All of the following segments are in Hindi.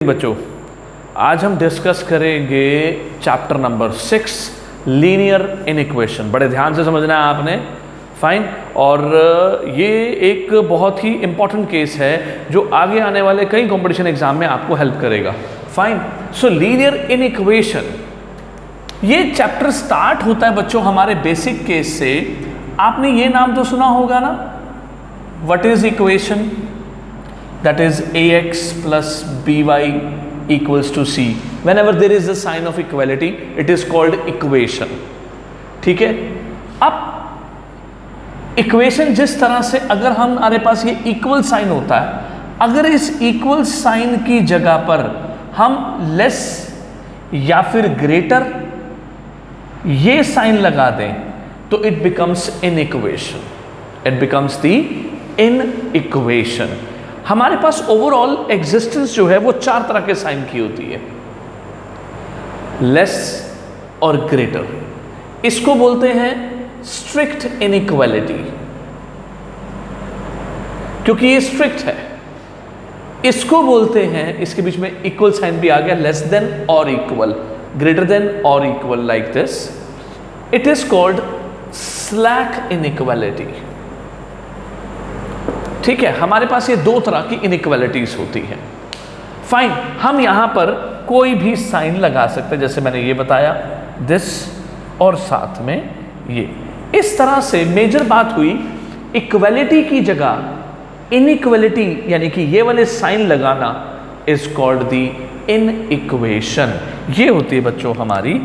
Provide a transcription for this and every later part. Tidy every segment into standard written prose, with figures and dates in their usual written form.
बच्चों, आज हम डिस्कस करेंगे चैप्टर नंबर 6 लीनियर इनइक्वेशन। बड़े ध्यान से समझना है आपने, फाइन। और ये एक बहुत ही इंपॉर्टेंट केस है जो आगे आने वाले कई कंपटीशन एग्जाम में आपको हेल्प करेगा, फाइन। सो लीनियर इनइक्वेशन, ये चैप्टर स्टार्ट होता है बच्चों हमारे बेसिक केस से। आपने ये नाम तो सुना होगा ना, what is equation? That is ax plus by equals to c. Whenever there is a sign of equality, it is called equation. ठीक है। अब इक्वेशन जिस तरह से, अगर हमारे पास ये इक्वल साइन होता है, अगर इस इक्वल साइन की जगह पर हम लेस या फिर ग्रेटर ये साइन लगा दें तो it becomes in equation, it becomes the in equation. हमारे पास ओवरऑल एग्जिस्टेंस जो है वो चार तरह के साइन की होती है, लेस और ग्रेटर। इसको बोलते हैं स्ट्रिक्ट इनइक्वालिटी, क्योंकि ये स्ट्रिक्ट है। इसको बोलते हैं, इसके बीच में इक्वल साइन भी आ गया, लेस देन और इक्वल, ग्रेटर देन और equal, like this. It is called slack inequality. ठीक है, हमारे पास ये दो तरह की इनइक्वालिटीज होती हैं, फाइन। हम यहां पर कोई भी साइन लगा सकते हैं, जैसे मैंने ये बताया दिस, और साथ में ये। इस तरह से मेजर बात हुई, इक्वालिटी की जगह इनइक्वालिटी यानी कि ये वाले साइन लगाना is called the in equation. ये होती है बच्चों हमारी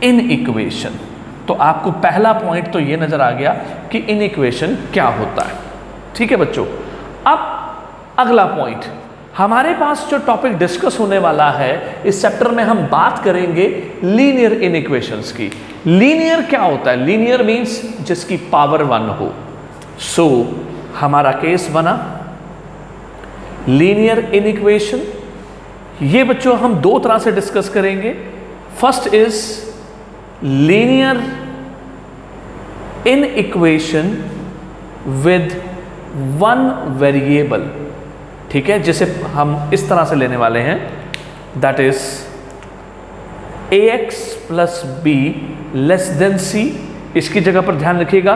इन इक्वेशन। तो आपको पहला पॉइंट तो ये नजर आ गया कि इन इक्वेशन क्या होता है। ठीक है बच्चों, अब अगला पॉइंट, हमारे पास जो टॉपिक डिस्कस होने वाला है इस चैप्टर में, हम बात करेंगे लीनियर इनइक्वेशंस की। लीनियर क्या होता है? लीनियर मींस जिसकी पावर 1 हो। सो हमारा केस बना लीनियर इनइक्वेशन। ये बच्चों हम दो तरह से डिस्कस करेंगे। First is linear inequation with one variable. ठीक है, जिसे हम इस तरह से लेने वाले हैं, that is ax plus be less than c। इसकी जगह पर ध्यान रखिएगा,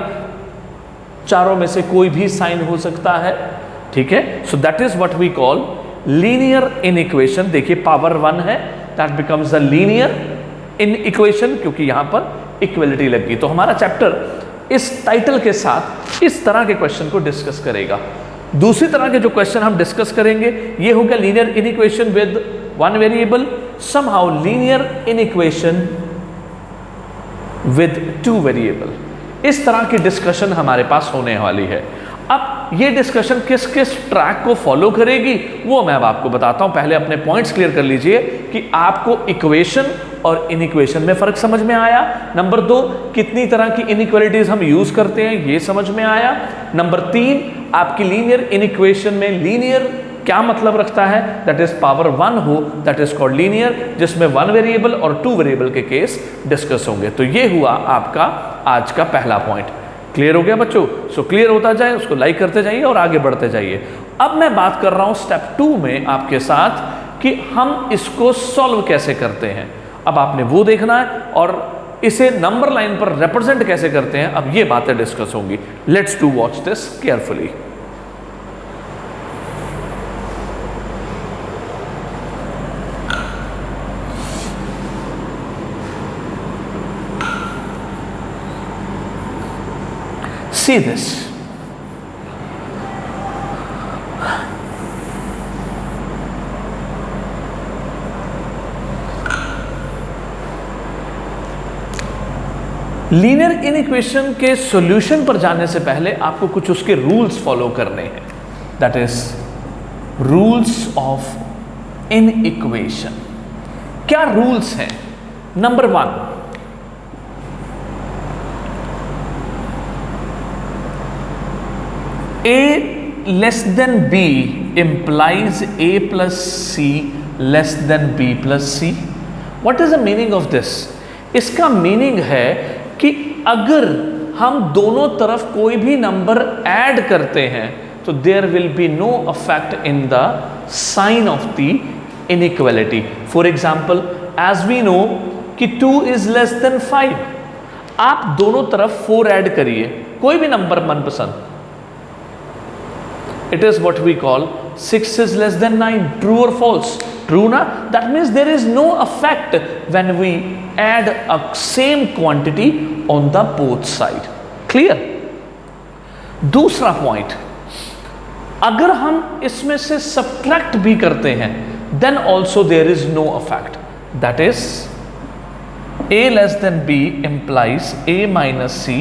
चारों में से कोई भी साइन हो सकता है। ठीक है, so that is what we call linear in equation. देखिए पावर 1 है, that becomes the linear in equation, क्योंकि यहां पर इक्वलिटी लग गई। तो हमारा चैप्टर इस टाइटल के साथ इस तरह के क्वेश्चन को डिस्कस करेगा। दूसरी तरह के जो क्वेश्चन हम डिस्कस करेंगे ये हो गया linear inequation with one variable, somehow linear inequation with two variable. इस तरह की डिस्कशन हमारे पास होने वाली है। अब ये डिस्कशन किस किस ट्रैक को फॉलो करेगी वो मैं अब आपको बताता हूं। पहले अपने पॉइंट्स क्लियर कर लीजिए कि आपको इक्वेशन और इनइक्वेशन में फर्क समझ में आया। नंबर 2, कितनी तरह की इनइक्वालिटीज हम यूज करते हैं ये समझ में आया। नंबर 3, आपकी लीनियर इनइक्वेशन में लीनियर क्या मतलब रखता है, दैट इज पावर 1 हो, दैट इज कॉल्ड लीनियर, जिसमें 1 वेरिएबल और 2 वेरिएबल के केस डिस्कस होंगे। तो ये हुआ आपका आज का पहला पॉइंट। क्लियर हो गया बच्चों? सो क्लियर होता जाए, उसको लाइक करते जाइए और आगे बढ़ते जाइए। अब मैं बात कर रहा हूं स्टेप 2 में आपके साथ कि हम इसको सॉल्व कैसे करते हैं। अब आपने वो देखना है और इसे नंबर लाइन पर रिप्रेजेंट कैसे करते हैं, अब ये बातें डिस्कस होंगी। Let's do watch this carefully. See this. Linear inequation के सॉल्यूशन पर जाने से पहले आपको कुछ उसके रूल्स फॉलो करने हैं, that is rules of inequation. क्या रूल्स हैं? Number 1, a less than b implies a plus c less than b plus c. What is the meaning of this? इसका मीनिंग है कि अगर हम दोनों तरफ कोई भी नंबर ऐड करते हैं तो there will be no affect in the sign of the inequality. For example as we know कि 2 इज लेस देन 5, आप दोनों तरफ 4 ऐड करिए, कोई भी नंबर मनपसंद, it is what we call 6 is less than 9. True or false? True na? That means there is no effect when we add a same quantity on the both side. Clear? दूसरा पॉइंट, अगर हम इसमें से सब्ट्रैक्ट भी करते हैं then also there is no effect. That is a less than b implies a minus c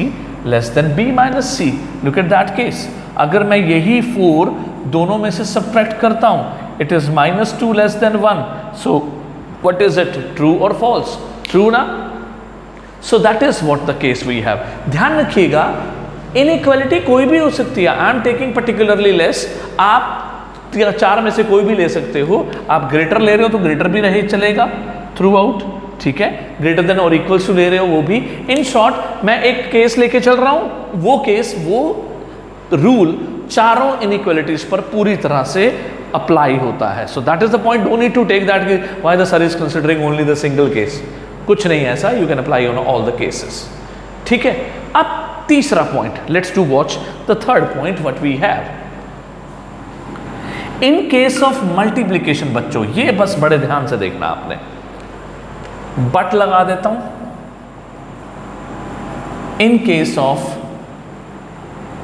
less than b minus c. Look at that case. अगर मैं यही 4 दोनों में से सब्ट्रैक्ट करता हूं, it is -2 less than 1, so what is it, true और फॉल्स? ट्रू ना? So that is what the case we have. ध्यान रखिएगा, इनइक्वालिटी कोई भी हो सकती है। I am taking particularly less, आप 4 में से कोई भी ले सकते हो। आप ग्रेटर ले रहे हो तो ग्रेटर भी रहे चलेगा थ्रू आउट, ठीक है? ग्रेटर देन और इक्वल्स टू ले रहे हो वो भी। इन शॉर्ट मैं एक केस लेके चल रहा हूं, वो केस, वो रूल चारों इनइक्वालिटीज पर पूरी तरह से अप्लाई होता है। So that is the point, don't need to take that why the sir is considering only the single case. कुछ नहीं है ऐसा, you can apply on all the cases, ठीक है? अब तीसरा point, let's to watch the third point what we have in case of multiplication. बच्चों ये बस बड़े ध्यान से देखना आपने, बट लगा देता हूं। In case of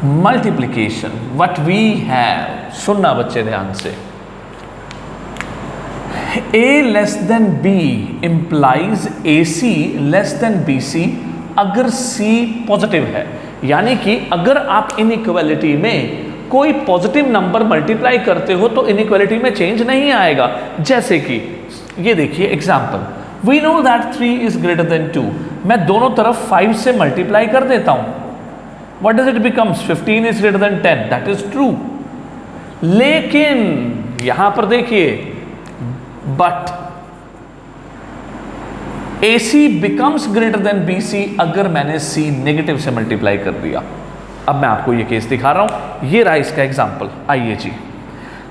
multiplication what we have, सुनना बच्चे ध्यान से, a less than b implies ac less than bc अगर c पॉजिटिव है। यानी कि अगर आप इनइक्वालिटी में कोई पॉजिटिव नंबर मल्टीप्लाई करते हो तो इनइक्वालिटी में चेंज नहीं आएगा। जैसे कि ये देखिए example, we know that 3 is greater than 2, मैं दोनों तरफ 5 से मल्टीप्लाई कर देता हूं, what does it becomes? 15 is greater than 10. That is true. लेकिन यहां पर देखिए, but AC becomes greater than BC अगर मैंने C नेगेटिव से मल्टीप्लाई कर दिया। अब मैं आपको ये केस दिखा रहा हूं, ये रहा इसका एग्जांपल। आइए जी,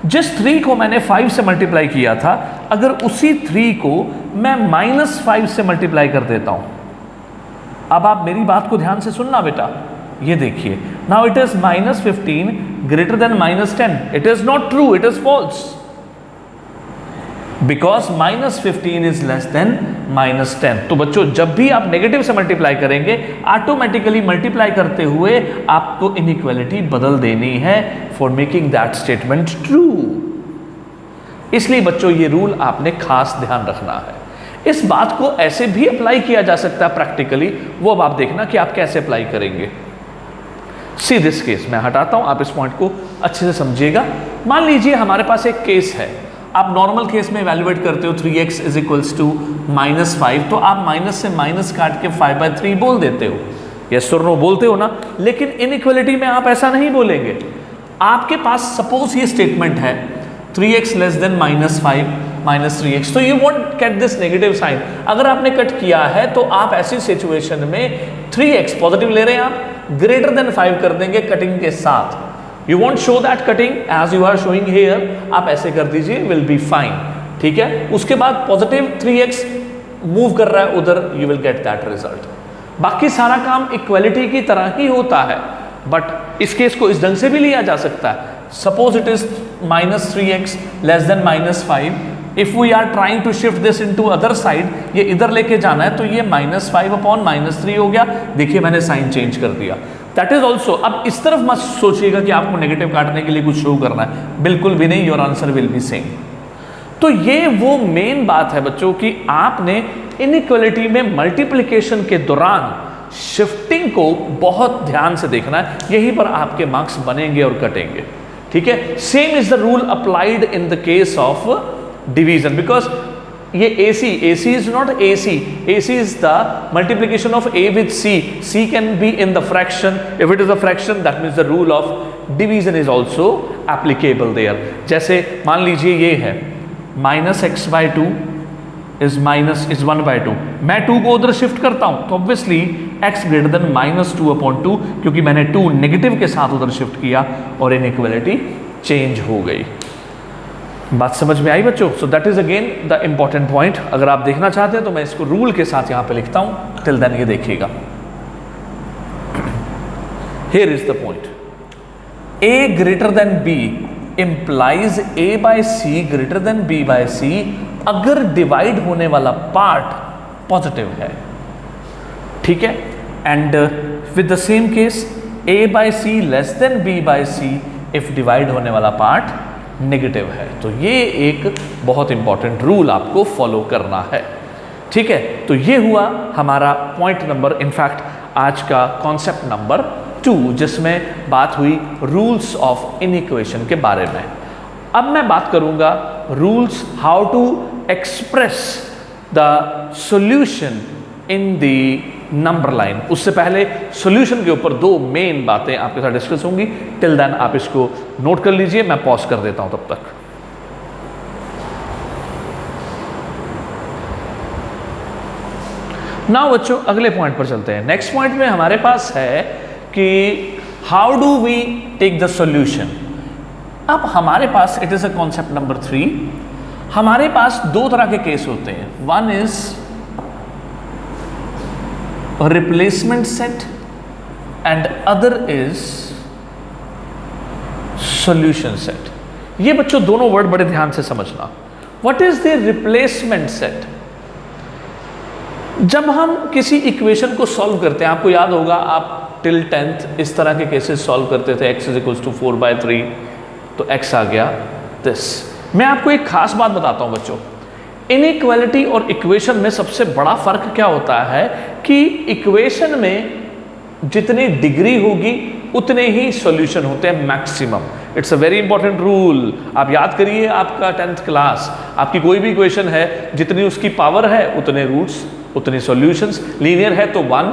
जिस 3 को मैंने 5 से मल्टीप्लाई किया था, अगर उसी 3 को मैं -5 से मल्टीप्लाई कर देता हूं। अब आप मेरी बात को ध्यान से सुनना बेटा, ये देखिए, now it is -15 greater than -10, it is not true, it is false, because -15 is less than -10। तो बच्चों जब भी आप नेगेटिव से मल्टीप्लाई करेंगे, ऑटोमेटिकली मल्टीप्लाई करते हुए आपको इनइक्वालिटी बदल देनी है for making that statement true. इसलिए बच्चों ये रूल आपने खास ध्यान रखना है। इस बात को ऐसे भी अप्लाई किया जा सकता है प्रैक्टिकली, वो अब आप देखना कि आप कैसे अप्लाई करेंगे। सी दिस केस, मैं हटाता हूं, आप इस पॉइंट को अच्छे से समझिएगा। मान लीजिए हमारे पास एक केस है, आप नॉर्मल केस में इवैल्यूएट करते हो 3x इज इक्वल्स टू -5, तो आप माइनस से माइनस काट के 5/3 बोल देते हो, यस और नो बोलते हो ना। लेकिन इनइक्वालिटी में आप ऐसा नहीं बोलेंगे। आपके पास सपोज ये स्टेटमेंट है 3x लेस देन -5 -3x, तो you won't get this negative sign. अगर आपने कट किया है तो आप ऐसी सिचुएशन में 3x पॉजिटिव ले रहे हैं, आप ग्रेटर देन 5 कर देंगे कटिंग के साथ। You want show that cutting as you are showing here, आप ऐसे कर दीजिए, विल बी फाइन, ठीक है? उसके बाद पॉजिटिव 3x मूव कर रहा है उधर, you will get that result. बाकी सारा काम इक्वालिटी की तरह ही होता है, बट इस केस को इस ढंग से भी लिया जा सकता है। Suppose it is -3x less than -5, if we are trying to shift this into other side, ये इधर लेके जाना है, तो ये -5/-3 हो गया। देखिए मैंने साइन चेंज कर दिया। दैट इज ऑल्सो, अब इस तरफ मत सोचिएगा कि आपको नेगेटिव काटने के लिए कुछ शो करना है, बिल्कुल भी नहीं, your answer will be same. तो ये वो मेन बात है बच्चों कि आपने इनइक्वालिटी में मल्टीप्लिकेशन के दौरान शिफ्टिंग को बहुत ध्यान से देखना है, यहीं पर आपके मार्क्स बनेंगे और कटेंगे, ठीक है? Same is the rule applied in the case of division, because ये AC is not AC is the multiplication of A with C can be in the fraction. If it is a fraction, that means the rule of division is also applicable there. जैसे मान लीजिए ये है -x/2 is 1/2, मैं 2 को उधर शिफ्ट करता हूं तो ऑब्वियसली x ग्रेटर देन -2/2, क्योंकि मैंने 2 नेगेटिव के साथ उधर शिफ्ट किया और इनइक्वालिटी चेंज हो गई। बात समझ में आई बच्चों? सो that is again the important point. अगर आप देखना चाहते हैं तो मैं इसको रूल के साथ यहां पे लिखता हूं, टिल देन ये देखिएगा। Here is the point, A greater than B implies A by C greater than B by C अगर डिवाइड होने वाला पार्ट पॉजिटिव है, ठीक है। And with the same case A by C less than B by C if divide होने वाला पार्ट नेगेटिव है। तो ये एक बहुत इंपॉर्टेंट रूल आपको फॉलो करना है, ठीक है। तो ये हुआ हमारा पॉइंट नंबर, इनफैक्ट आज का कॉन्सेप्ट नंबर 2, जिसमें बात हुई रूल्स ऑफ इनइक्वेशन के बारे में। अब मैं बात करूंगा rules how to express the solution in the number line. उससे पहले सॉल्यूशन के ऊपर 2 मेन बातें आपके साथ डिस्कस होंगी। टिल देन आप इसको नोट कर लीजिए, मैं पॉज कर देता हूं तब तक। नाउ बच्चों अगले पॉइंट पर चलते हैं। नेक्स्ट पॉइंट में हमारे पास है कि how do we take the solution. अब हमारे पास it is a concept number 3, हमारे पास 2 तरह के केस होते हैं। One is replacement set and other is solution set. ये बच्चों दोनों वर्ड बड़े ध्यान से समझना। What is the replacement set? जब हम किसी इक्वेशन को सॉल्व करते हैं, आपको याद होगा आप टिल 10th इस तरह के केसेस सॉल्व करते थे। x = 4/3 तो x आ गया दिस। मैं आपको एक खास बात बताता हूं बच्चों, इनइक्वालिटी और इक्वेशन में सबसे बड़ा फर्क क्या होता है कि इक्वेशन में जितनी डिग्री होगी उतने ही सॉल्यूशन होते हैं maximum. It's a very important rule. आप याद करिए, आपका 10th क्लास, आपकी कोई भी इक्वेशन है, जितनी उसकी पावर है उतने रूट्स उतने सॉल्यूशंस। लीनियर है तो 1,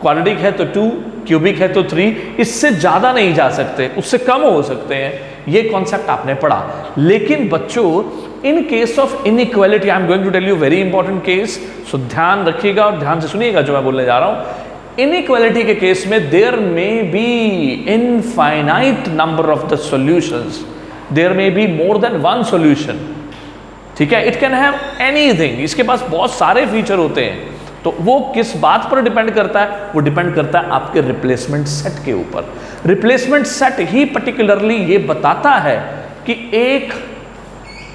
क्वाड्रेटिक है तो 2, क्यूबिक है तो 3, इससे ज्यादा नहीं जा सकते, उससे कम हो सकते हैं। ये कॉन्सेप्ट आपने पढ़ा। लेकिन बच्चों in case of inequality I am going to tell you very important case, so ध्यान रखिएगा और ध्यान से सुनिएगा जो मैं बोलने जा रहा हूं। इनइक्वालिटी के केस में there may be infinite number of the solutions, there may be more than 1 solution, ठीक है। इट कैन हैव एनीथिंग, इसके पास बहुत सारे फीचर होते हैं। तो वो किस बात पर डिपेंड करता है? वो डिपेंड करता है आपके रिप्लेसमेंट सेट के ऊपर। रिप्लेसमेंट सेट ही पर्टिकुलरली ये बताता है कि एक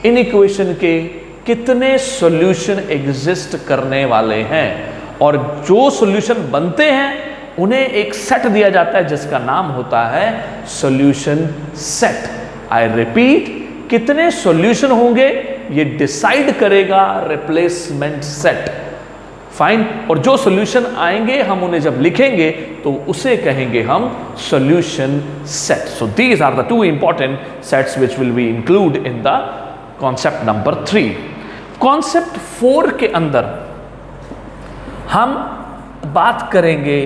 इनइक्वेशन के कितने सॉल्यूशन एग्जिस्ट करने वाले हैं, और जो सॉल्यूशन बनते हैं उन्हें एक सेट दिया जाता है जिसका नाम होता है सॉल्यूशन सेट। आई रिपीट, कितने सॉल्यूशन होंगे ये डिसाइड करेगा रिप्लेसमेंट सेट। फाइन। और जो सॉल्यूशन आएंगे हम उन्हें जब लिखेंगे तो उसे कहेंगे हम solution set. So these are the 2 important sets which will be include in the concept number 3। Concept 4 के अंदर हम बात करेंगे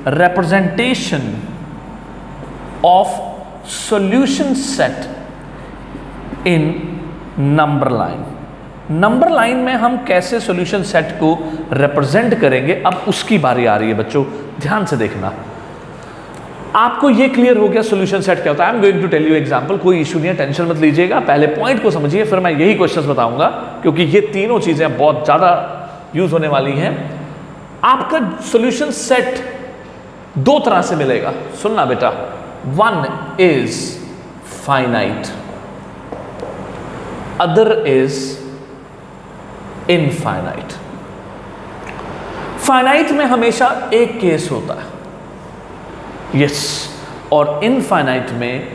representation of solution set in number line. Number line में हम कैसे सॉल्यूशन सेट को रिप्रेजेंट करेंगे, अब उसकी बारी आ रही है बच्चों। ध्यान से देखना, आपको ये क्लियर हो गया सॉल्यूशन सेट क्या होता है। I am going to tell you example, कोई इशू नहीं है, टेंशन मत लीजिएगा। पहले पॉइंट को समझिए, फिर मैं यही क्वेश्चंस बताऊंगा, क्योंकि ये तीनों चीजें बहुत ज्यादा यूज होने वाली हैं। आपका सॉल्यूशन सेट 2 तरह से मिलेगा, सुनना बेटा। 1 is finite, other is infinite. Finite में हमेशा एक केस होता है, यस, और इनफाइनाइट में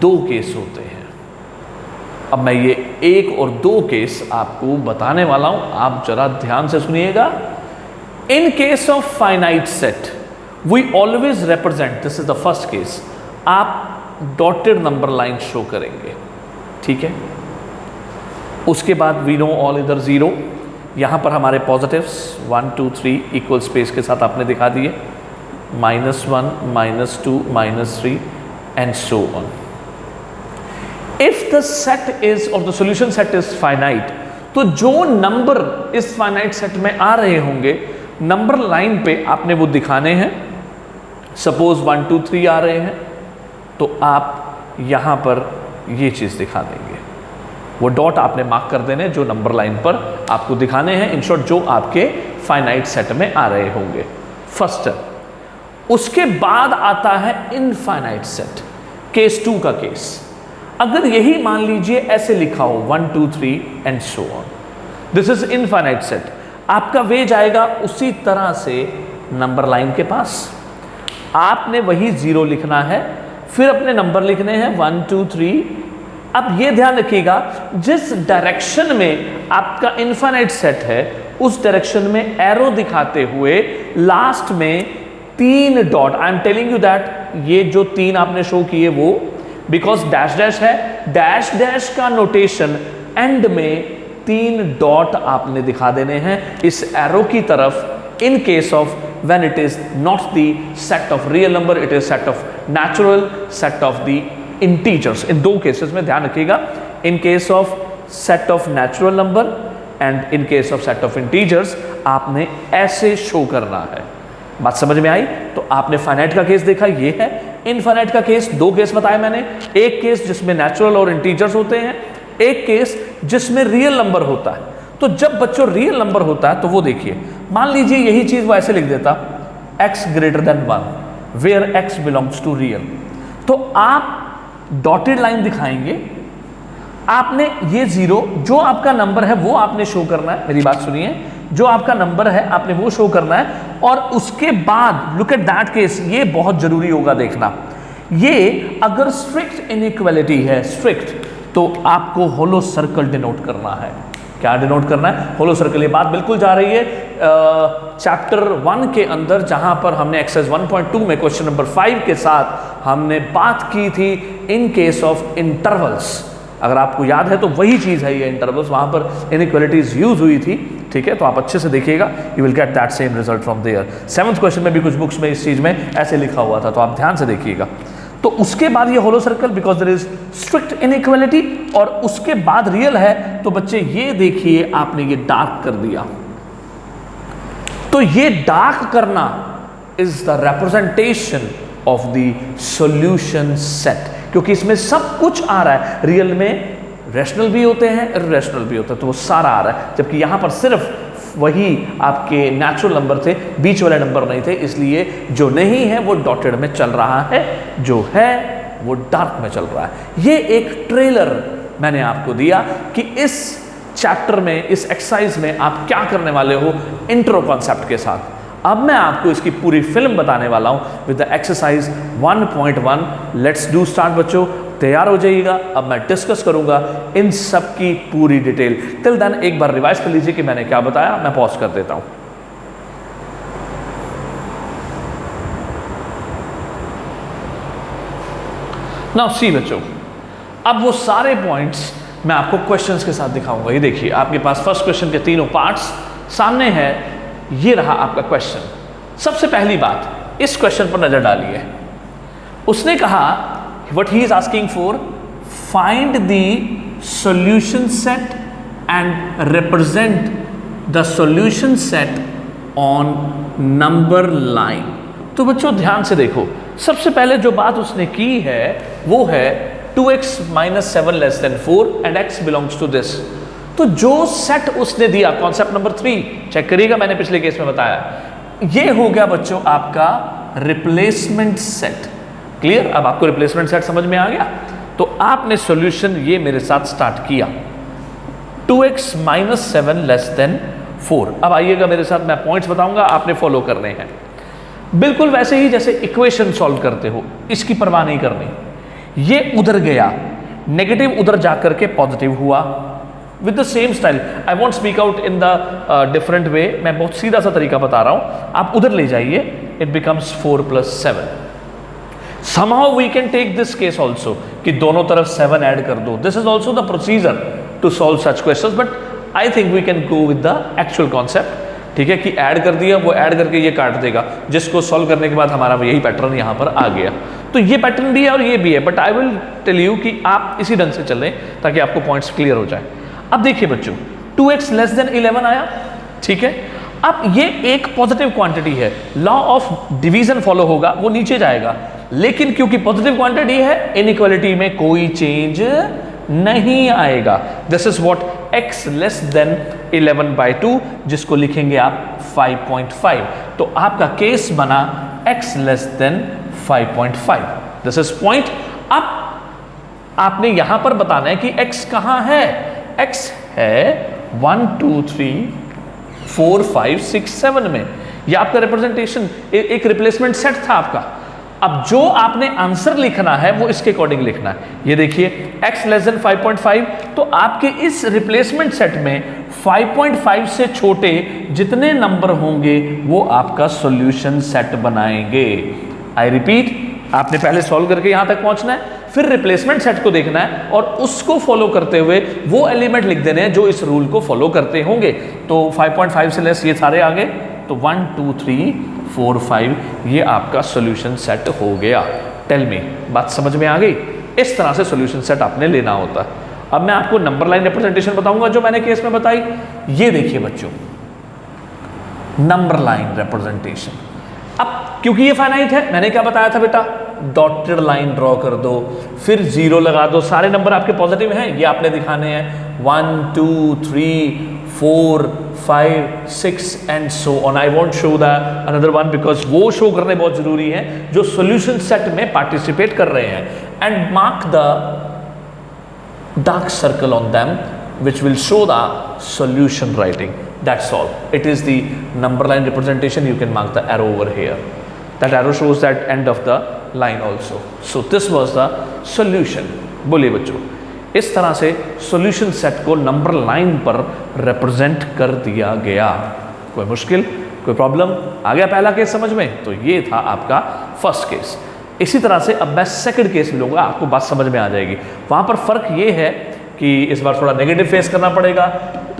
2 केस होते हैं। अब मैं ये 1 और 2 केस आपको बताने वाला हूं, आप जरा ध्यान से सुनिएगा। In case of finite set we always represent, this is the first case, आप डॉटेड नंबर लाइन शो करेंगे, ठीक है। उसके बाद वी नो ऑल इधर 0, यहां पर हमारे पॉजिटिव्स 1 2 3 इक्वल स्पेस के साथ आपने दिखा दिए, -1 -2 -3 and so on. If the set is और the solution set is finite, तो जो नंबर इस फाइनाइट सेट में आ रहे होंगे नंबर लाइन पे आपने वो दिखाने हैं। सपोज 1 2 3 आ रहे हैं तो आप यहां पर ये चीज दिखा देंगे, वो डॉट आपने मार्क कर देने जो नंबर लाइन पर आपको दिखाने हैं, इन शॉर्ट जो आपके फाइनाइट सेट में आ रहे होंगे। फर्स्ट, उसके बाद आता है इनफाइनाइट सेट, केस 2 का केस। अगर यही मान लीजिए ऐसे लिखा हो 1 2 3 and so on, this is infinite set, आपका वे जाएगा उसी तरह से नंबर लाइन के पास। आपने वही 0 लिखना है, फिर अपने नंबर लिखने हैं 1 2 3। अब ये ध्यान रखिएगा, जिस डायरेक्शन में आपका इनफाइनाइट सेट है उस डायरेक्शन में एरो दिखाते हुए लास्ट में 3 dot, I am telling you that ये जो 3 आपने शो किए वो बिकॉज डैश डैश है, डैश डैश का नोटेशन एंड में 3 डॉट आपने दिखा देने हैं इस एरो की तरफ। इन case of when it is not the set of real number, it is set of natural, set of the integers. In 2 cases में ध्यान रखिएगा, इन case of set of natural number and in case of set of integers आपने ऐसे शो करना है। बात समझ में आई? तो आपने फाइनाइट का केस देखा, ये है। इनफाइनाइट का केस 2 केस बताए मैंने, एक केस जिसमें नेचुरल और इंटीजर्स होते हैं, एक केस जिसमें रियल नंबर होता है। तो जब बच्चों रियल नंबर होता है तो वो देखिए, मान लीजिए यही चीज वो ऐसे लिख देता x greater than 1 where x belongs to real, तो आप डॉटेड लाइन दिखाएंगे, आपने ये 0 जो आपका नंबर है वो आपने शो करना है। मेरी बात सुनिए, जो आपका नंबर है आपने वो शो करना है, और उसके बाद लुक एट दैट केस, ये बहुत जरूरी होगा देखना, ये अगर स्ट्रिक्ट इनइक्वालिटी है, स्ट्रिक्ट, तो आपको होलो सर्कल डिनोट करना है। क्या डिनोट करना है? होलो सर्कल। ये बात बिल्कुल जा रही है चैप्टर 1 के अंदर, जहां पर हमने एक्सरसाइज 1.2 में क्वेश्चन नंबर 5 के साथ हमने बात की थी इन केस ऑफ इंटरवल्स। अगर आपको याद है तो वही चीज है ये इंटरवल्स, वहां पर इनइक्वालिटीज यूज हुई थी। ठीक है, तो आप अच्छे से देखिएगा, you will get that same result from there. 7th question में भी कुछ बुक्स में इस चीज में ऐसे लिखा हुआ था, तो आप ध्यान से देखिएगा। तो उसके बाद ये hollow circle because there is strict inequality, और उसके बाद रियल है, तो बच्चे ये देखिए आपने ये डार्क कर दिया। तो ये डार्क करना is the representation of the solution set, क्योंकि इसमें सब कुछ आ रहा है। रियल में रैशनल भी होते हैं, इररेशनल भी होते हैं, तो वो सारा आ रहा है, जबकि यहां पर सिर्फ वही आपके नेचुरल नंबर थे, बीच वाले नंबर नहीं थे, इसलिए जो नहीं है वो डॉटेड में चल रहा है, जो है वो डार्क में चल रहा है। ये एक ट्रेलर मैंने आपको दिया कि इस चैप्टर में, इस एक्सरसाइज में आप क्या करने वाले हो इंट्रो कॉन्सेप्ट के साथ। अब मैं आपको इसकी पूरी फिल्म बताने वाला हूं with the exercise 1.1। Let's do start बच्चों, तैयार हो जाइएगा। अब मैं डिस्कस करूंगा इन सब की पूरी डिटेल। टिल देन एक बार रिवाइज कर लीजिए कि मैंने क्या बताया। मैं पॉज कर देता हूं। नाउ सी बच्चों, अब वो सारे पॉइंट्स मैं आपको क्वेश्चंस के साथ दिखाऊंगा। ये देखिए आपके पास फर्स्ट क्वेश्चन के तीनों पार्ट्स सामने है। ये रहा आपका क्वेश्चन। सबसे पहली बात, इस क्वेश्चन पर नजर डालिए। उसने कहा what he is asking for, find the solution set and represent the solution set on number line। तो बच्चों ध्यान से देखो, सबसे पहले जो बात उसने की है वो है 2x - 7 < 4 and x belongs to this। तो जो सेट उसने दिया, कॉन्सेप्ट नंबर 3 चेक करिएगा, मैंने पिछले केस में बताया, ये हो गया बच्चों आपका रिप्लेसमेंट सेट। क्लियर? अब आपको रिप्लेसमेंट सेट समझ में आ गया। तो आपने सॉल्यूशन ये मेरे साथ स्टार्ट किया, 2x - 7 < 4। अब आइएगा मेरे साथ, मैं पॉइंट्स बताऊंगा, आपने फॉलो करने हैं बिल्कुल वैसे ही जैसे इक्वेशन सॉल्व करते हो, इसकी परवाह नहीं करनी। ये उधर गया, नेगेटिव उधर जाकर के पॉजिटिव हुआ with the same style. I want speak out in the different way, मैं बहुत सीधा सा तरीका बता रहा हूं। आप उधर ले जाइए, it becomes 4 + 7। Somehow we can take this case also कि दोनों तरफ 7 ऐड कर दो। This is also the procedure to solve such questions, but I think we can go with the actual concept। ठीक है, कि ऐड कर दिया, वो ऐड करके ये काट देगा, जिसको सॉल्व करने के बाद हमारा यही पैटर्न यहाँ पर आ गया। तो ये पैटर्न भी है और ये भी है, but I will tell you कि आप इसी ढंग से चलें ताकि आपको पॉइंट्स क्लियर हो जाए। अब देखिए बच्चों, 2x < 11 आया, ठीक है। अब ये एक पॉजिटिव क्वांटिटी है, लॉ ऑफ डिवीजन फॉलो होगा, वो नीचे जाएगा, लेकिन क्योंकि पॉजिटिव क्वांटिटी है, इनइक्वालिटी में कोई चेंज नहीं आएगा। This is what x less than 11/2, जिसको लिखेंगे आप 5.5। तो आपका केस बना x less than 5.5। This is point. अब आपने यहां पर बताना है कि x कहां है। x है 1 2 3 4 5 6 7 में। यह आपका रिप्रेजेंटेशन एक रिप्लेसमेंट सेट था आपका। अब जो आपने आंसर लिखना है वो इसके अकॉर्डिंग लिखना है। ये देखिए x लेस देन 5.5, तो आपके इस रिप्लेसमेंट सेट में 5.5 से छोटे जितने नंबर होंगे वो आपका सॉल्यूशन सेट बनाएंगे। आई रिपीट, आपने पहले सॉल्व करके यहां तक पहुंचना है, फिर रिप्लेसमेंट सेट को देखना है और उसको फॉलो करते हुए वो एलिमेंट लिख देने हैं जो इस रूल को फॉलो करते होंगे। तो 5.5 से लेस ये सारे आ गए, तो 1 2 3 4 5 ये आपका सॉल्यूशन सेट हो गया। टेल मी, बात समझ में आ गई? इस तरह से सॉल्यूशन सेट आपने लेना होता है। अब मैं आपको नंबर लाइन रिप्रेजेंटेशन बताऊंगा जो मैंने केस में बताई। ये देखिए बच्चों, नंबर लाइन रिप्रेजेंटेशन। अब क्योंकि ये फाइनाइट है, मैंने क्या बताया था बेटा, डॉटेड लाइन ड्रॉ कर दो, फिर 0 लगा दो। सारे नंबर आपके पॉजिटिव हैं, ये आपने दिखाने हैं 1 2 3 4 5 6 and so on. I want show the another one because वो शो करने बहुत जरूरी है जो सॉल्यूशन सेट में पार्टिसिपेट कर रहे हैं। And mark the dark circle on them which will show the solution writing. That's all. It is the number line representation. You can mark the arrow over here. That arrow shows that end of the line also. So this was the solution. बोलिए बच्चों, इस तरह से solution set को number line पर represent कर दिया गया। कोई मुश्किल, कोई प्रॉब्लम? आ गया पहला केस समझ में? तो ये था आपका फर्स्ट केस। इसी तरह से अब मैं सेकंड केस में लूँगा, आपको बात समझ में आ जाएगी। वहाँ पर फ़र्क ये है कि इस बार थोड़ा नेगेटिव फेस करना पड़ेगा।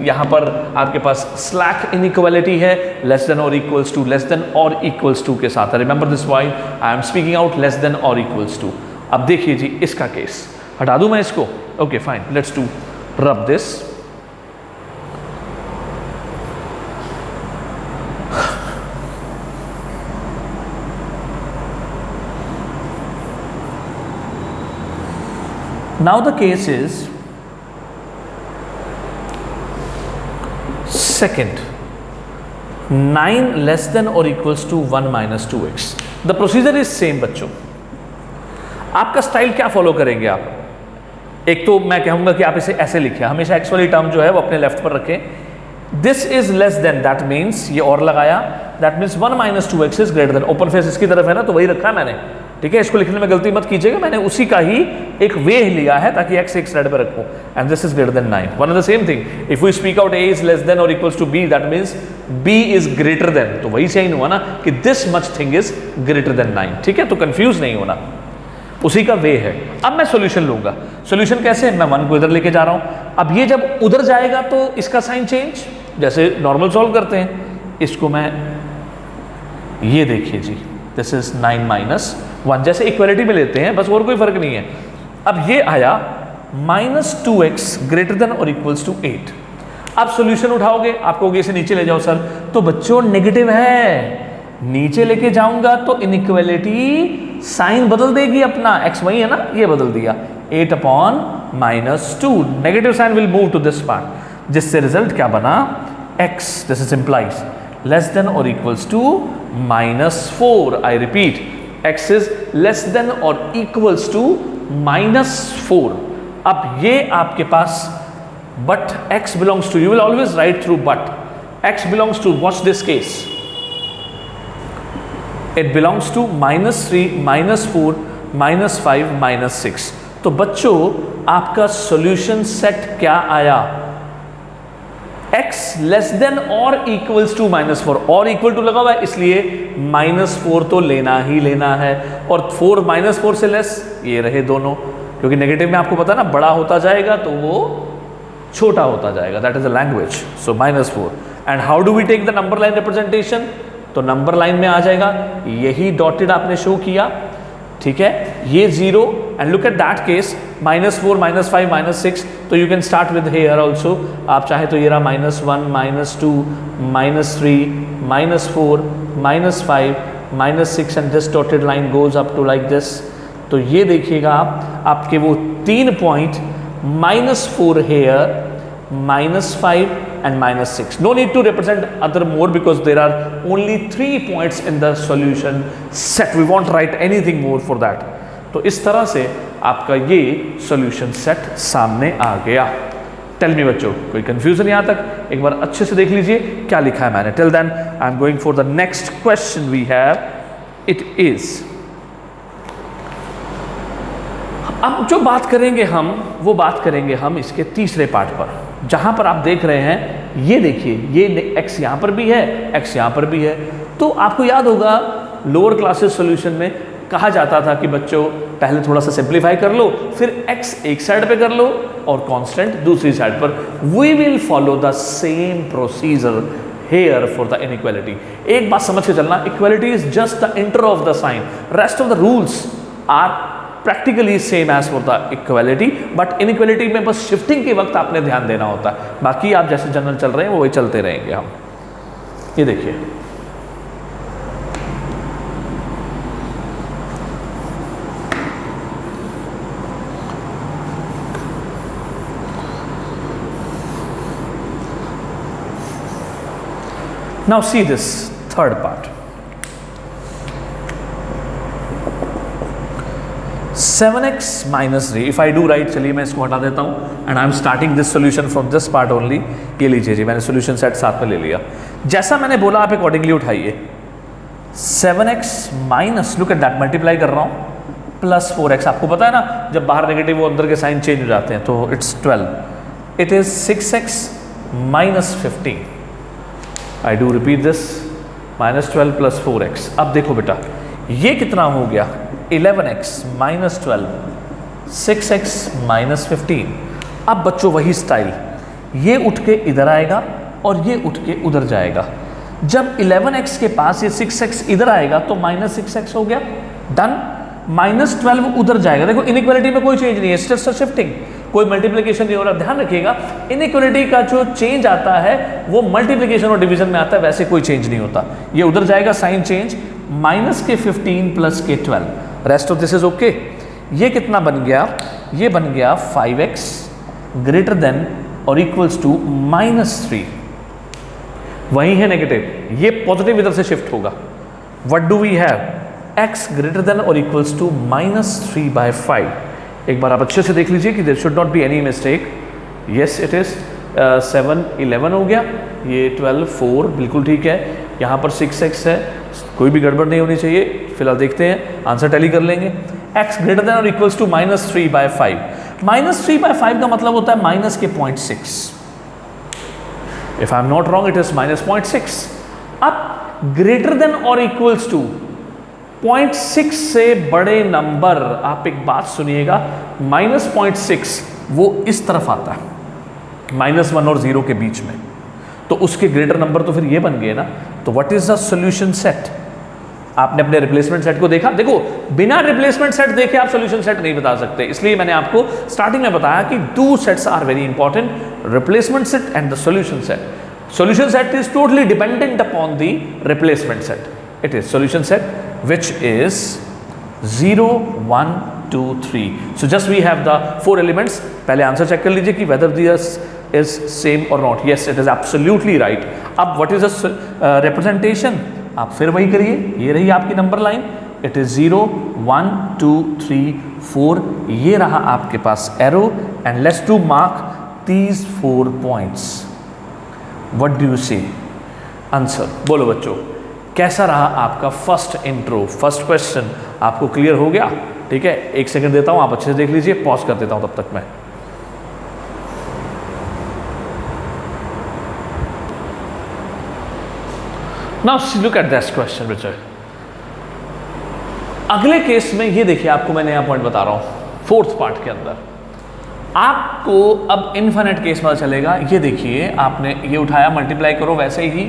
यहाँ पर आपके पास स्लैक इनइक्वालिटी है, लेस देन और इक्वल्स टू, लेस देन और इक्वल्स टू के साथ। Remember this why I am speaking out less than और इक्वल्स टू। अब देखिए जी, इसका केस हटा दूँ मैं इसको? Okay fine, let's do rub this. Now the case is second, 9 less than or equals to 1 minus 2x. The procedure is same बच्चों। आपका स्टाइल क्या फॉलो करेंगे आप? एक तो मैं कहूंगा कि आप इसे ऐसे लिखिए, हमेशा x वाली टर्म जो है वो अपने लेफ्ट पर रखें। This is less then, that means ये और लगाया, that means 1 minus 2x is greater then. Open face इसकी तरफ है ना, तो वही रखा है मैंने, ठीक है? इसको लिखने में गलती मत कीजिएगा, मैंने उसी का ही एक वे लिया है ताकि x एक साइड पे रखूं। And this is greater than 9, one and the same thing. If we speak out a is less than और equals to b, that means b is greater than, तो वही साइन हुआ ना कि this much thing is greater than 9, ठीक है? तो कंफ्यूज नहीं होना, उसी का वे है। अब मैं सॉल्यूशन लूंगा। सॉल्यूशन कैसे? मैं 1 को इधर लेके जा रहा हूं। अब ये जब उधर जाएगा तो इसका साइन चेंज, जैसे नॉर्मल सॉल्व करते हैं। इसको मैं, ये देखिए जी, दिस इज 9 minus 1, जैसे इक्वलिटी में लेते हैं, बस और कोई फर्क नहीं है। अब ये आया -2x ग्रेटर देन और इक्वल्स टू 8। अब सॉल्यूशन उठाओगे, आप कहोगे इसे नीचे ले जाओ सर, तो बच्चों नेगेटिव है, नीचे लेके जाऊंगा तो इनइक्वालिटी साइन बदल देगी अपना, x वही है ना, ये बदल दिया 8/-2, negative sign will move to this part, जिससे रिजल्ट क्या बना, x, this is implies less than और equals to -4। I repeat, x is less than or equals to -4। अब ये आपके पास but x belongs to, you will always write through but, x belongs to, watch this case, it belongs to -3 -4 -5 -6। तो बच्चों आपका सॉल्यूशन सेट क्या आया, x लेस देन और इक्वल्स टू -4, और इक्वल टू लगा हुआ है इसलिए -4 तो लेना ही लेना है, और 4 -4 से लेस ये रहे दोनों, क्योंकि नेगेटिव में आपको पता है ना, बड़ा होता जाएगा तो वो छोटा होता जाएगा, that is a language. So -4। And how do we take the number line representation? तो नंबर लाइन में आ जाएगा, यही डॉटेड आपने शो किया, ठीक है, ये 0, and look at that case -4 -5 -6, तो you can start with here also. आप चाहे तो ये रहा -1 -2 -3 -4 -5 -6 and this dotted line goes up to like this. तो ये देखिएगा आप, आपके वो 3 point -4 here, -5 and -6. No need to represent other more because there are only 3 points in the solution set. We won't write anything more for that. तो इस तरह से आपका ये सॉल्यूशन सेट सामने आ गया। टेल मी बच्चों, कोई कंफ्यूजन यहाँ तक? एक बार अच्छे से देख लीजिए क्या लिखा है मैंने। Till then I am going for the next question we have, it is, अब जो बात करेंगे हम, वो बात करेंगे हम इसके तीसरे पार्ट पर, जहां पर आप देख रहे हैं, ये देखिए, ये x यहां पर भी है, x यहां पर भी है। तो आपको याद होगा लोअर क्लासेस सॉल्यूशन में कहा जाता था कि बच्चों पहले थोड़ा सा सिंप्लीफाई कर लो, फिर x एक साइड पे कर लो और कांस्टेंट दूसरी साइड पर। We will follow the same procedure here for the inequality. एक बात समझ के चलना, equality is just the inter of the sign, rest of the rules are practically same as for the equality, but inequality में बस शिफ्टिंग के वक्त आपने ध्यान देना होता है, बाकी आप जैसे जनरल चल रहे हैं वो वही चलते रहेंगे हम। ये देखिए, now see this third part, 7x minus 3, if I do right, चलिए मैं इसको हटा देता हूँ, and I am starting this solution from this part only। ये लीजिए जी, मैंने solution set साथ में ले लिया, जैसा मैंने बोला आप अकॉर्डिंगली उठाइए। 7x minus, look at that, multiply कर रहा हूँ, प्लस 4x, आपको पता है ना जब बाहर नेगेटिव वो अंदर के साइन चेंज हो जाते हैं, तो it's 12, it is 6x minus 15, I do repeat this, -12 plus 4x। अब देखो बेटा ये कितना हो गया, 11x माइनस 12, 6x माइनस 15। अब बच्चों वही स्टाइल, ये उठ के इधर आएगा और ये उठ के उधर जाएगा। जब 11x के पास ये 6x इधर आएगा तो -6x हो गया, डन। -12 उधर जाएगा। देखो इनइक्वालिटी में कोई चेंज नहीं है, जस्ट शिफ्टिंग, कोई मल्टीप्लिकेशन नहीं हो रहा। ध्यान रखिएगा, इनइक्वालिटी का जो चेंज आता है वो मल्टीप्लिकेशन और डिवीजन में आता है, वैसे कोई चेंज नहीं होता। ये उधर जाएगा, साइन चेंज, -15 प्लस के 12, rest of this is okay. ये कितना बन गया, ये बन गया 5x ग्रेटर देन और इक्वल्स टू -3, वही है नेगेटिव, ये पॉजिटिव इधर से शिफ्ट होगा। What do we have, x greater than और इक्वल्स टू -3/5। एक बार आप अच्छे से देख लीजिए कि there should not be any mistake. Yes it is 7 11 हो गया, ये 12 4 बिल्कुल ठीक है, यहाँ पर 6x है, कोई भी गड़बड़ नहीं होनी चाहिए। फिलहाल देखते हैं, आंसर टैली कर लेंगे। x ग्रेटर देन और इक्वल्स टू -3/5, -3/5 का मतलब होता है माइनस के 0.6, if I am not wrong it is -0.6। अब ग्रेटर देन और इक्वल्स टू 0.6 से बड़े नंबर, आप एक बात सुनिएगा, -0.6 वो इस तरफ आता है, -1 और 0 के बीच में, तो उसके ग्रेटर नंबर तो फिर ये बन गए ना। तो what is the solution set? आपने अपने रिप्लेसमेंट सेट को देखा, देखो बिना रिप्लेसमेंट सेट देखे आप सॉल्यूशन सेट नहीं बता सकते, इसलिए मैंने आपको स्टार्टिंग में बताया कि 2 sets are very important, replacement set and the solution set. Solution set is totally dependent upon the replacement set. It is solution set which is 0 1 2 3। so just we have the 4 elements। पहले आंसर चेक कर लीजिए कि whether this is same or not। yes it is absolutely right। अब what is the representation, आप फिर वही करिए, ये रही आपकी नंबर लाइन, इट इज 0 1 2 3 4, ये रहा आपके पास arrow, and let's to mark these 4 points। what do you say? Answer बोलो बच्चों, कैसा रहा आपका फर्स्ट इंट्रो, फर्स्ट क्वेश्चन आपको क्लियर हो गया? ठीक है, 1 सेकंड देता हूं, आप अच्छे से देख लीजिए, पॉज कर देता हूं तब तक मैं। Now look at this question बच्चों। अगले केस में ये देखिए, आपको मैं नया पॉइंट बता रहा हूं, 4th पार्ट के अंदर आपको अब इनफिनिट केस पता चलेगा। ये देखिए, आपने ये उठाया, मल्टीप्लाई करो वैसे ही,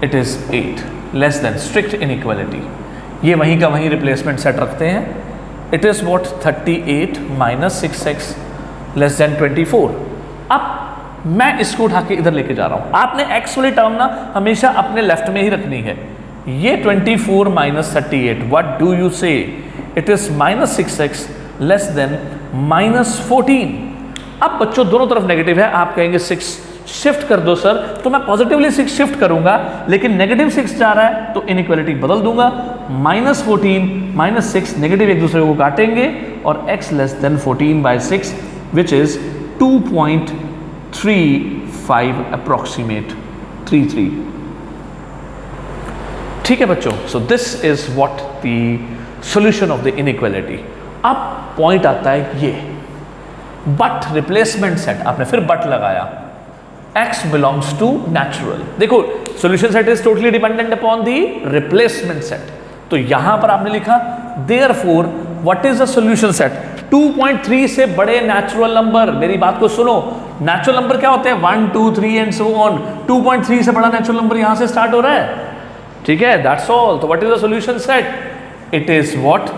it is 8 less than, strict inequality, ये वहीं का वहीं रिप्लेसमेंट सेट रखते हैं। It is what 38 minus 6x less than 24। अब मैं इसको उठा के इधर लेके जा रहा हूं, आपने x वाली टर्म ना हमेशा अपने लेफ्ट में ही रखनी है। ये 24 माइनस 38, व्हाट डू यू से? It is -6x less then -14। अब बच्चों दोनों तरफ नेगेटिव है, आप कहेंगे 6 शिफ्ट कर दो सर, तो मैं पॉजिटिवली 6 शिफ्ट करूंगा, लेकिन नेगेटिव 6 जा रहा है तो इनइक्वालिटी बदल दूंगा, -14 -6 नेगेटिव एक दूसरे को काटेंगे और x less than 14/6 which is 2.35 approximate 33। ठीक है बच्चों, so this is what the solution of the inequality. अब पॉइंट आता है ये बट रिप्लेसमेंट सेट, आपने फिर बट लगाया, x बिलोंग्स टू नेचुरल। देखो solution set is totally dependent upon the replacement set, तो यहां पर आपने लिखा therefore what is the solution set, 2.3 से बड़े नेचुरल नंबर, मेरी बात को सुनो, नेचुरल नंबर क्या होते हैं 1 2 3 एंड सो ऑन, 2.3 से बड़ा नेचुरल नंबर यहां से स्टार्ट हो रहा है, ठीक है, दैट्स ऑल। तो what is the solution set, it is what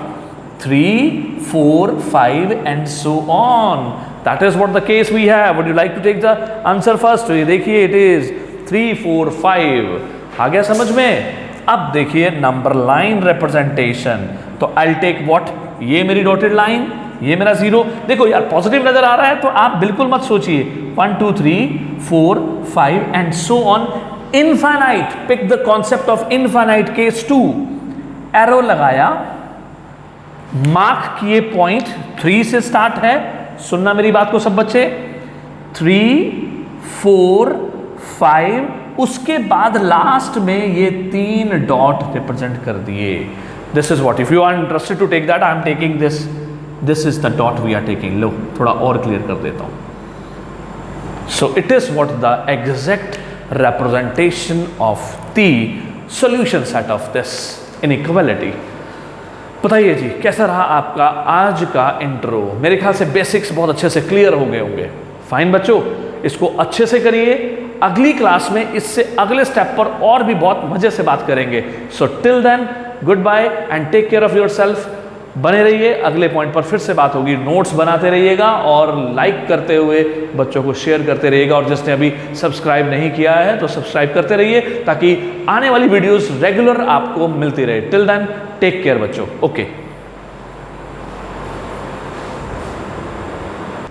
3 4 5 and so on, that is what the case we have। would you like to take the answer first? तो ये देखिए it is 3 4 5, आ गया समझ में। अब देखिए नंबर लाइन रिप्रेजेंटेशन, तो I'll take what, ये मेरी डॉटेड लाइन, ये मेरा 0। देखो यार पॉजिटिव नजर आ रहा है तो आप बिल्कुल मत सोचिए 1 2 3 4 5 and so on, infinite, pick the concept of infinite case 2, arrow लगाया, मार्क किए पॉइंट, 3 से स्टार्ट है, सुनना मेरी बात को सब बच्चे, 3 4 5, उसके बाद लास्ट में ये 3 डॉट रिप्रेजेंट कर दिए। This is what, if you are interested to take that, I am taking this is the dot we are taking. लो थोड़ा और क्लियर कर देता हूं। So it is what the exact representation of the solution set of this inequality। बताइए जी कैसा रहा आपका आज का इंट्रो, मेरे ख्याल से बेसिक्स बहुत अच्छे से क्लियर हो गए होंगे। फाइन बच्चों, इसको अच्छे से करिए, अगली क्लास में इससे अगले स्टेप पर और भी बहुत मजे से बात करेंगे। So till then good bye and take care of yourself, बने रहिए, अगले पॉइंट पर फिर से बात होगी। नोट्स बनाते रहिएगा और लाइक करते हुए बच्चों को शेयर करते रहिएगा, और जिसने अभी सब्सक्राइब नहीं किया है तो सब्सक्राइब करते रहिए ताकि आने वाली वीडियोस रेगुलर आपको मिलती रहे। टिल देन टेक केयर बच्चों, ओके।